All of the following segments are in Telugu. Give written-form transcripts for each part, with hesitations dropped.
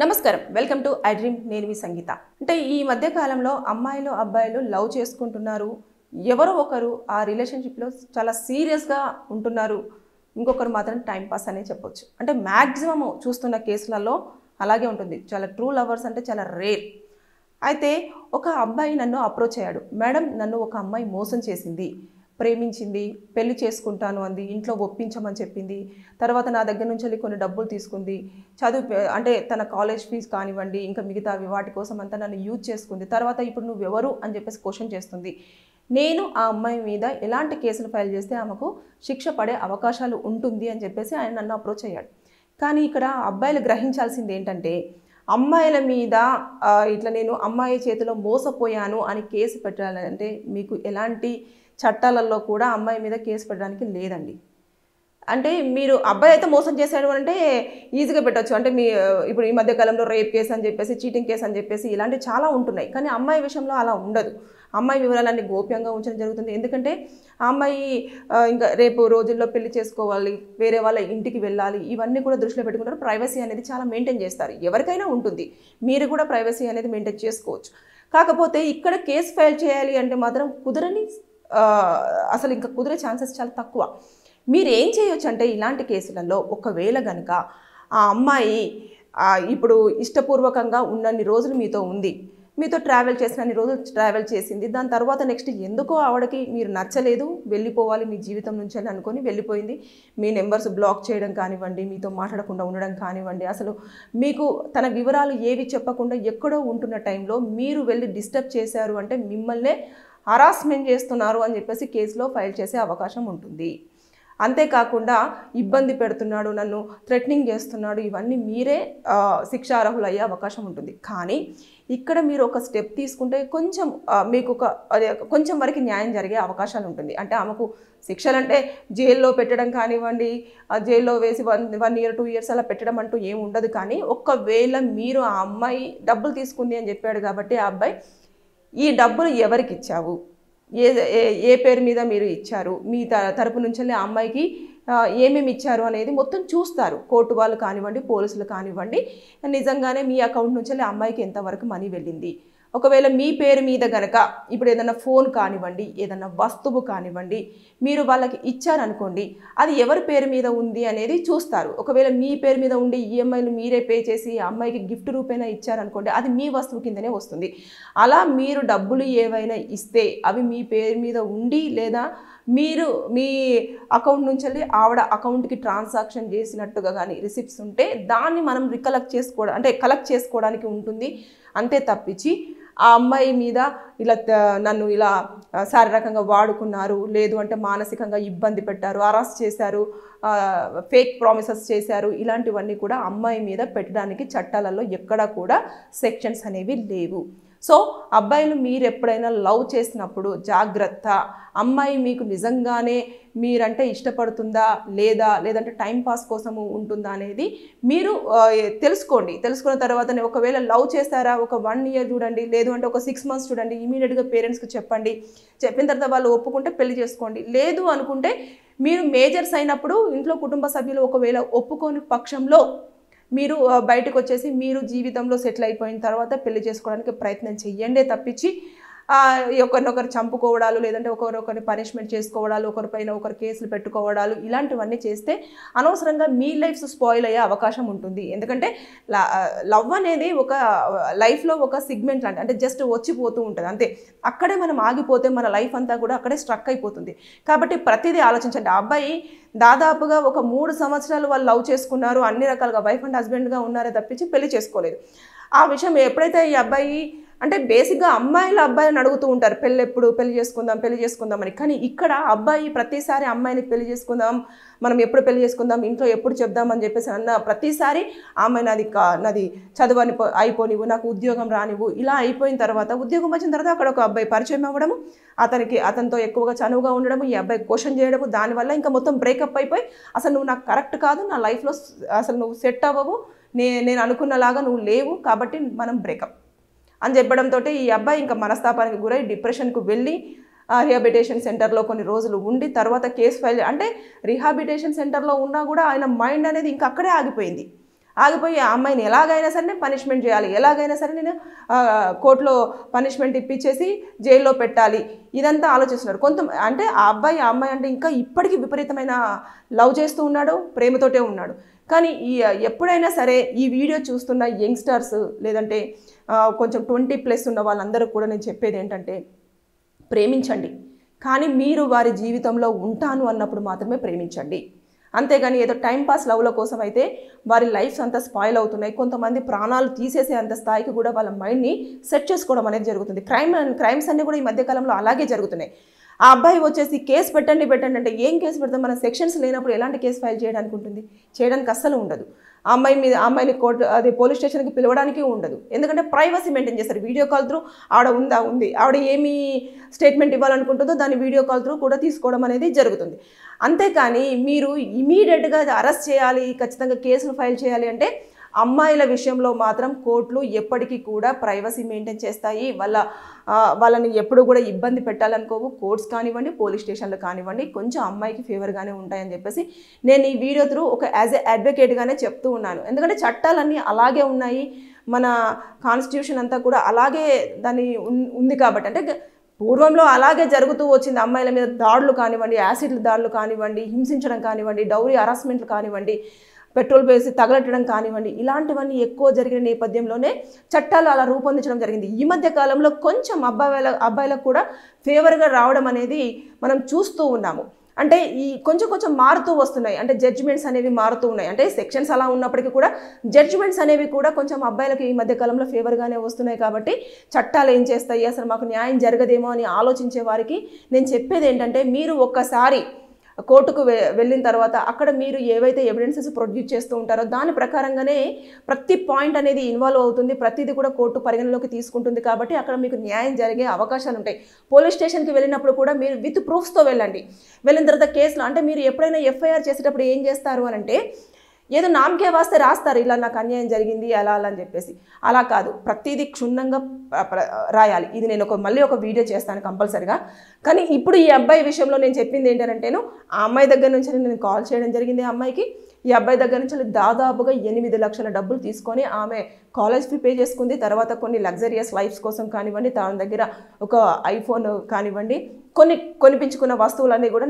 నమస్కారం వెల్కమ్ టు ఐ డ్రీమ్ నేను మీ సంగీత అంటే ఈ మధ్య కాలంలో అమ్మాయిలు అబ్బాయిలు లవ్ చేసుకుంటున్నారు ఎవరో ఒకరు ఆ రిలేషన్షిప్ లో చాలా సీరియస్ గా ఉంటున్నారు ఇంకొకరు మాత్రం టైం పాస్ అనే చెప్పొచ్చు అంటే మాక్సిమం చూస్తున్న కేసులలో అలాగే ఉంటుంది చాలా ట్రూ లవర్స్ అంటే చాలా రేర్ అయితే ఒక అబ్బాయి నన్ను అప్రోచ్ అయ్యాడు మేడం నన్ను ఒక అమ్మాయి మోసం చేసింది ప్రేమించింది పెళ్లి చేసుకుంటాను అంది ఇంట్లో ఒప్పించమని చెప్పింది తర్వాత నా దగ్గర నుంచి కొన్ని డబ్బులు తీసుకుంది చదువు అంటే తన కాలేజ్ ఫీజు కానివ్వండి ఇంకా మిగతావి వాటి కోసం అంతా నన్ను యూజ్ చేసుకుంది తర్వాత ఇప్పుడు నువ్వు ఎవరు అని చెప్పేసి క్వశ్చన్ చేస్తుంది నేను ఆ అమ్మాయి మీద ఎలాంటి కేసులు ఫైల్ చేస్తే ఆమెకు శిక్ష పడే అవకాశాలు ఉంటుంది అని చెప్పేసి ఆయన నన్ను అప్రోచ్ అయ్యాడు కానీ ఇక్కడ అబ్బాయిలు గ్రహించాల్సింది ఏంటంటే అమ్మాయిల మీద ఇట్లా నేను అమ్మాయి చేతిలో మోసపోయాను అని కేసు పెట్టాలంటే మీకు ఎలాంటి చట్టాలలో కూడా అమ్మాయి మీద కేసు పెట్టడానికి లేదండి అంటే మీరు అబ్బాయి అయితే మోసం చేశాడు అంటే ఈజీగా పెట్టచ్చు అంటే మీ ఇప్పుడు ఈ మధ్య కాలంలో రేప్ కేసు అని చెప్పేసి చీటింగ్ కేసు అని చెప్పేసి ఇలాంటివి చాలా ఉంటున్నాయి కానీ అమ్మాయి విషయంలో అలా ఉండదు అమ్మాయి వివరాలన్నీ గోప్యంగా ఉంచడం జరుగుతుంది ఎందుకంటే ఆ అమ్మాయి ఇంకా రేపు రోజుల్లో పెళ్లి చేసుకోవాలి వేరే వాళ్ళ ఇంటికి వెళ్ళాలి ఇవన్నీ కూడా దృష్టిలో పెట్టుకుంటారు ప్రైవసీ అనేది చాలా మెయింటైన్ చేస్తారు ఎవరికైనా ఉంటుంది మీరు కూడా ప్రైవసీ అనేది మెయింటైన్ చేసుకోవచ్చు కాకపోతే ఇక్కడ కేసు ఫైల్ చేయాలి అంటే మాత్రం కుదరని అసలు ఇంకా కుదిరే ఛాన్సెస్ చాలా తక్కువ మీరు ఏం చేయొచ్చు అంటే ఇలాంటి కేసులలో ఒకవేళ కనుక ఆ అమ్మాయి ఇప్పుడు ఇష్టపూర్వకంగా ఉన్నన్ని రోజులు మీతో ఉంది మీతో ట్రావెల్ చేసినన్ని రోజులు ట్రావెల్ చేసింది దాని తర్వాత నెక్స్ట్ ఎందుకో ఆవిడకి మీరు నచ్చలేదు వెళ్ళిపోవాలి మీ జీవితం నుంచి అని అనుకొని వెళ్ళిపోయింది మీ నెంబర్స్ బ్లాక్ చేయడం కానివ్వండి మీతో మాట్లాడకుండా ఉండడం కానివ్వండి అసలు మీకు తన వివరాలు ఏవి చెప్పకుండా ఎక్కడో ఉంటున్న టైంలో మీరు వెళ్ళి డిస్టర్బ్ చేశారు అంటే మిమ్మల్నే హరాస్మెంట్ చేస్తున్నారు అని చెప్పేసి కేసులో ఫైల్ చేసే అవకాశం ఉంటుంది అంతేకాకుండా ఇబ్బంది పెడుతున్నాడు నన్ను థ్రెటనింగ్ చేస్తున్నాడు ఇవన్నీ మీరే శిక్షార్హులు అయ్యే అవకాశం ఉంటుంది కానీ ఇక్కడ మీరు ఒక స్టెప్ తీసుకుంటే కొంచెం మీకు కొంచెం వరకు న్యాయం జరిగే అవకాశాలు ఉంటుంది అంటే ఆమెకు శిక్షలు అంటే జైల్లో పెట్టడం కానివ్వండి జైల్లో వేసి 1 year 2 years అలా పెట్టడం అంటూ ఏమి ఉండదు కానీ ఒకవేళ మీరు ఆ అమ్మాయి డబ్బులు తీసుకుంది అని చెప్పాడు కాబట్టి ఆ అబ్బాయి ఈ డబ్బులు ఎవరికి ఇచ్చావు ఏ పేరు మీద మీరు ఇచ్చారు మీ తరపు నుంచి ఆ అమ్మాయికి ఏమేమి ఇచ్చారు అనేది మొత్తం చూస్తారు కోర్టు వాళ్ళు కానివ్వండి పోలీసులు కానివ్వండి నిజంగానే మీ అకౌంట్ నుంచి ఆ అమ్మాయికి ఎంతవరకు మనీ వెళ్ళింది ఒకవేళ మీ పేరు మీద గనక ఇప్పుడు ఏదైనా ఫోన్ కానివ్వండి ఏదైనా వస్తువు కానివ్వండి మీరు వాళ్ళకి ఇచ్చారనుకోండి అది ఎవరి పేరు మీద ఉంది అనేది చూస్తారు ఒకవేళ మీ పేరు మీద ఉండి ఈఎంఐలు మీరే పే చేసి అమ్మాయికి గిఫ్ట్ రూపేణా ఇచ్చారనుకోండి అది మీ వస్తువు కిందనే వస్తుంది అలా మీరు డబ్బులు ఏవైనా ఇస్తే అవి మీ పేరు మీద ఉండి లేదా మీరు మీ అకౌంట్ నుంచి వెళ్ళి ఆవిడ అకౌంట్కి ట్రాన్సాక్షన్ చేసినట్టుగా కానీ రిసిప్ట్స్ ఉంటే దాన్ని మనం కలెక్ట్ చేసుకోవడానికి ఉంటుంది అంతే తప్పించి ఆ అమ్మాయి మీద నన్ను ఇలా శారీరకంగా వాడుకున్నారు లేదు అంటే మానసికంగా ఇబ్బంది పెట్టారు అరెస్ట్ చేశారు ఫేక్ ప్రామిసెస్ చేశారు ఇలాంటివన్నీ కూడా అమ్మాయి మీద పెట్టడానికి చట్టాలలో ఎక్కడా కూడా సెక్షన్స్ అనేవి లేవు సో అబ్బాయిలు మీరు ఎప్పుడైనా లవ్ చేసినప్పుడు జాగ్రత్త అమ్మాయి మీకు నిజంగానే మీరంటే ఇష్టపడుతుందా లేదంటే టైంపాస్ కోసము ఉంటుందా అనేది మీరు తెలుసుకున్న తర్వాతనే ఒకవేళ లవ్ చేస్తారా ఒక 1 year చూడండి లేదు అంటే ఒక 6 months చూడండి ఇమీడియట్గా పేరెంట్స్కి చెప్పండి చెప్పిన తర్వాత వాళ్ళు ఒప్పుకుంటే పెళ్లి చేసుకోండి లేదు అనుకుంటే మీరు మేజర్స్ అయినప్పుడు ఇంట్లో కుటుంబ సభ్యులు ఒకవేళ ఒప్పుకోని పక్షంలో మీరు బయటకు వచ్చేసి మీరు జీవితంలో సెటిల్ అయిపోయిన తర్వాత పెళ్లి చేసుకోవడానికి ప్రయత్నం చెయ్యండి తప్పించి ఒకరినొకరు చంపుకోవడాలు లేదంటే ఒకరిని పనిష్మెంట్ చేసుకోవడాలు ఒకరిపైన ఒకరు కేసులు పెట్టుకోవడాలు ఇలాంటివన్నీ చేస్తే అనవసరంగా మీ లైఫ్ స్పాయిల్ అయ్యే అవకాశం ఉంటుంది ఎందుకంటే లవ్ అనేది ఒక లైఫ్లో ఒక సిగ్మెంట్ లాంటి అంటే జస్ట్ వచ్చిపోతూ ఉంటుంది అంతే అక్కడే మనం ఆగిపోతే మన లైఫ్ అంతా కూడా అక్కడే స్ట్రక్ అయిపోతుంది కాబట్టి ప్రతిదీ ఆలోచించండి ఆ అబ్బాయి దాదాపుగా ఒక 3 సంవత్సరాలు వాళ్ళు లవ్ చేసుకున్నారు అన్ని రకాలుగా వైఫ్ అండ్ హస్బెండ్గా ఉన్నారే తప్పించి పెళ్లి చేసుకోలేదు ఆ విషయం ఎప్పుడైతే ఈ అబ్బాయి అంటే బేసిక్గా అమ్మాయిలు అబ్బాయిని అడుగుతూ ఉంటారు పెళ్లి చేసుకుందాం అని కానీ ఇక్కడ అబ్బాయి ప్రతిసారి అమ్మాయిని పెళ్లి చేసుకుందాం మనం ఎప్పుడు పెళ్లి చేసుకుందాం ఇంట్లో ఎప్పుడు చెప్దామని చెప్పేసి అన్న ప్రతిసారి అమ్మాయి నాది చదువు అయిపోనివ్వు నాకు ఉద్యోగం రానివ్వు ఇలా అయిపోయిన తర్వాత ఉద్యోగం వచ్చిన తర్వాత అక్కడ ఒక అబ్బాయి పరిచయం అవ్వడము అతనితో ఎక్కువగా చనువుగా ఉండడము ఈ అబ్బాయి క్వశ్చన్ చేయడము దానివల్ల ఇంకా మొత్తం బ్రేకప్ అయిపోయి అసలు నువ్వు నాకు కరెక్ట్ కాదు నా లైఫ్లో అసలు నువ్వు సెట్ అవ్వవు నేను అనుకున్నలాగా నువ్వు లేవు కాబట్టి మనం బ్రేకప్ అని చెప్పడంతో ఈ అబ్బాయి ఇంకా మనస్తాపానికి గురై డిప్రెషన్కు వెళ్ళి రిహాబిలిటేషన్ సెంటర్లో కొన్ని రోజులు ఉండి తర్వాత కేసు ఫైల్ అంటే రిహాబిలిటేషన్ సెంటర్లో ఉన్నా కూడా ఆయన మైండ్ అనేది ఇంకా అక్కడే ఆగిపోయింది ఆగిపోయి ఆ అమ్మాయిని ఎలాగైనా సరే నేను పనిష్మెంట్ చేయాలి, ఎలాగైనా సరే నేను కోర్టులో పనిష్మెంట్ ఇప్పించేసి జైల్లో పెట్టాలి, ఇదంతా ఆలోచిస్తున్నారు. అంటే ఆ అబ్బాయి ఆ అమ్మాయి అంటే ఇంకా ఇప్పటికీ విపరీతమైన లవ్ చేస్తూ ఉన్నాడు, ప్రేమతోటే ఉన్నాడు. కానీ ఎప్పుడైనా సరే ఈ వీడియో చూస్తున్న యంగ్స్టర్స్ లేదంటే కొంచెం 20+ ఉన్న వాళ్ళందరూ కూడా నేను చెప్పేది ఏంటంటే, ప్రేమించండి, కానీ మీరు వారి జీవితంలో ఉంటాను అన్నప్పుడు మాత్రమే ప్రేమించండి. అంతేగాని ఏదో టైంపాస్ లవ్ల కోసం అయితే వారి లైఫ్స్ అంతా స్పాయిల్ అవుతున్నాయి. కొంతమంది ప్రాణాలు తీసేసే అంత స్థాయికి కూడా వాళ్ళ మైండ్ని సెట్ చేసుకోవడం అనేది జరుగుతుంది. క్రైమ్స్ అన్నీ కూడా ఈ మధ్యకాలంలో అలాగే జరుగుతున్నాయి. ఆ అబ్బాయి వచ్చేసి కేసు పెట్టండి అంటే ఏం కేసు పెడతాం? మన సెక్షన్స్ లేనప్పుడు ఎలాంటి కేసు ఫైల్ చేయడానికి ఉంటుంది? చేయడానికి అస్సలు ఉండదు. ఆ అమ్మాయిని పోలీస్ స్టేషన్కి పిలవడానికి ఉండదు. ఎందుకంటే ప్రైవసీ మెయింటైన్ చేస్తారు. వీడియో కాల్ త్రూ ఆవిడ ఉంది, ఆవిడ ఏమి స్టేట్మెంట్ ఇవ్వాలనుకుంటుందో దాన్ని వీడియో కాల్ త్రూ కూడా తీసుకోవడం అనేది జరుగుతుంది. అంతేకాని మీరు ఇమీడియట్గా అరెస్ట్ చేయాలి, ఖచ్చితంగా కేసులు ఫైల్ చేయాలి అంటే అమ్మాయిల విషయంలో మాత్రం కోర్టులు ఎప్పటికీ కూడా ప్రైవసీ మెయింటైన్ చేస్తాయి. వాళ్ళని ఎప్పుడు కూడా ఇబ్బంది పెట్టాలనుకోవు. కోర్ట్స్ కానివ్వండి, పోలీస్ స్టేషన్లు కానివ్వండి, కొంచెం అమ్మాయికి ఫేవర్గానే ఉంటాయని చెప్పేసి నేను ఈ వీడియో త్రూ ఒక యాజ్ ఎ అడ్వకేట్గానే చెప్తూ ఉన్నాను. ఎందుకంటే చట్టాలన్నీ అలాగే ఉన్నాయి, మన కాన్స్టిట్యూషన్ అంతా కూడా అలాగే దాన్ని ఉంది కాబట్టి. అంటే పూర్వంలో అలాగే జరుగుతూ వచ్చింది. అమ్మాయిల మీద దాడులు కానివ్వండి, యాసిడ్ల దాడులు కానివ్వండి, హింసించడం కానివ్వండి, డౌరీ హరాస్మెంట్లు కానివ్వండి, పెట్రోల్ వేసి తగలట్టడం కానివ్వండి, ఇలాంటివన్నీ ఎక్కువ జరిగిన నేపథ్యంలోనే చట్టాలు అలా రూపొందించడం జరిగింది. ఈ మధ్య కాలంలో కొంచెం అబ్బాయిలకు కూడా ఫేవర్గా రావడం అనేది మనం చూస్తూ ఉన్నాము. అంటే ఈ కొంచెం మారుతూ వస్తున్నాయి. అంటే జడ్జిమెంట్స్ అనేవి మారుతూ ఉన్నాయి. అంటే సెక్షన్స్ అలా ఉన్నప్పటికీ కూడా జడ్జిమెంట్స్ అనేవి కూడా కొంచెం అబ్బాయిలకు ఈ మధ్యకాలంలో ఫేవర్గానే వస్తున్నాయి. కాబట్టి చట్టాలు ఏం చేస్తాయి, అసలు మాకు న్యాయం జరగదేమో అని ఆలోచించే వారికి నేను చెప్పేది ఏంటంటే, మీరు ఒక్కసారి కోర్టుకు వెళ్ళిన తర్వాత అక్కడ మీరు ఏవైతే ఎవిడెన్సెస్ ప్రొడ్యూస్ చేస్తూ ఉంటారో దాని ప్రకారంగానే ప్రతి పాయింట్ అనేది ఇన్వాల్వ్ అవుతుంది. ప్రతిదీ కూడా కోర్టు పరిగణలోకి తీసుకుంటుంది. కాబట్టి అక్కడ మీకు న్యాయం జరిగే అవకాశాలు ఉంటాయి. పోలీస్ స్టేషన్కి వెళ్ళినప్పుడు కూడా మీరు విత్ ప్రూఫ్స్తో వెళ్ళండి. వెళ్ళిన తర్వాత కేసులు అంటే మీరు ఎప్పుడైనా ఎఫ్ఐఆర్ చేసేటప్పుడు ఏం చేస్తారు అని అంటే, ఏదో నామకే వాస్తే రాస్తారు, ఇలా నాకు అన్యాయం జరిగింది అలా అని చెప్పేసి. అలా కాదు, ప్రతిదీ క్షుణ్ణంగా రాయాలి. ఇది నేను మళ్ళీ ఒక వీడియో చేస్తాను కంపల్సరిగా. కానీ ఇప్పుడు ఈ అబ్బాయి విషయంలో నేను చెప్పింది ఏంటంటేను, ఆ అమ్మాయి దగ్గర నుంచి నేను కాల్ చేయడం జరిగింది. ఆ అమ్మాయికి ఈ అబ్బాయి దగ్గర నుంచి దాదాపుగా 8 లక్షల డబ్బులు తీసుకొని ఆమె కాలేజ్ ఫీ పే చేసుకుంది. తర్వాత కొన్ని లగ్జరియస్ లైఫ్స్ కోసం కానివ్వండి, తన దగ్గర ఒక ఐఫోన్ కానివ్వండి, కొనిపించుకున్న వస్తువులన్నీ కూడా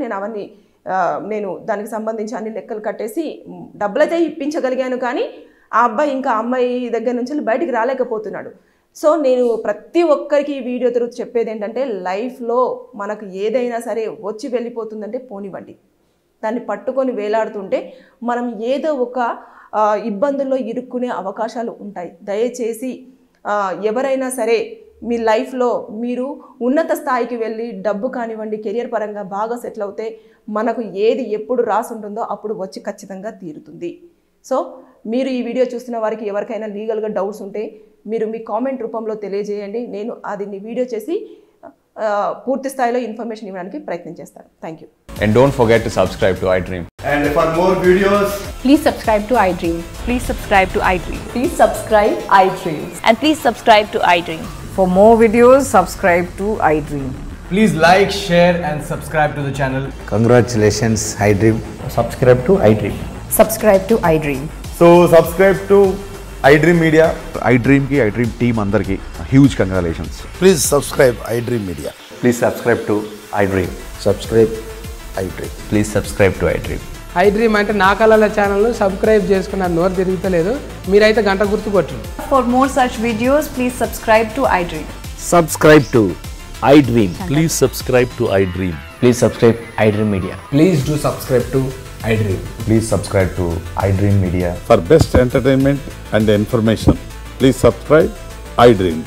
నేను దానికి సంబంధించి అన్ని లెక్కలు కట్టేసి డబ్బులైతే ఇప్పించగలిగాను. కానీ ఆ అబ్బాయి ఇంకా అమ్మాయి దగ్గర నుంచి బయటికి రాలేకపోతున్నాడు. సో నేను ప్రతి ఒక్కరికి ఈ వీడియో తిరుగుతూ చెప్పేది ఏంటంటే, లైఫ్లో మనకు ఏదైనా సరే వచ్చి వెళ్ళిపోతుందంటే పోనివ్వండి. దాన్ని పట్టుకొని వేలాడుతుంటే మనం ఏదో ఒక ఇబ్బందుల్లో ఇరుక్కునే అవకాశాలు ఉంటాయి. దయచేసి ఎవరైనా సరే మీ లైఫ్లో మీరు ఉన్నత స్థాయికి వెళ్ళి డబ్బు కానివ్వండి, కెరియర్ పరంగా బాగా సెటిల్ అవుతే మనకు ఏది ఎప్పుడు రాసి ఉంటుందో అప్పుడు వచ్చి ఖచ్చితంగా తీరుతుంది. సో మీరు ఈ వీడియో చూస్తున్న వారికి ఎవరికైనా లీగల్గా డౌట్స్ ఉంటే మీరు మీ కామెంట్ రూపంలో తెలియజేయండి. నేను అది వీడియో చేసి పూర్తి స్థాయిలో ఇన్ఫర్మేషన్ ఇవ్వడానికి ప్రయత్నం చేస్తాను. Thank you. And don't forget to subscribe to iDream. And for more videos, please subscribe to iDream. Please subscribe to iDream. Please subscribe iDream. And please subscribe to iDream. For more videos, subscribe to iDream. please like, share and subscribe to the channel. Congratulations, iDream. Subscribe to iDream. Subscribe to iDream. So subscribe to iDream Media. iDream team andarki huge congratulations. Please subscribe iDream Media. Please subscribe to iDream. Subscribe iDream. Please subscribe to iDream. iDream అంటే నా కళల ఛానల్ను సబ్స్క్రైబ్ చేసుకున్న నోరు తిరుగుతలేదు, మీరైతే గంట గుర్తు కొట్టండి. For more such videos, please subscribe to iDream. Subscribe to iDream. Please subscribe to iDream. Please subscribe iDream Media. Please do subscribe to iDream. Please subscribe to iDream Media. For best entertainment and information, please subscribe iDream.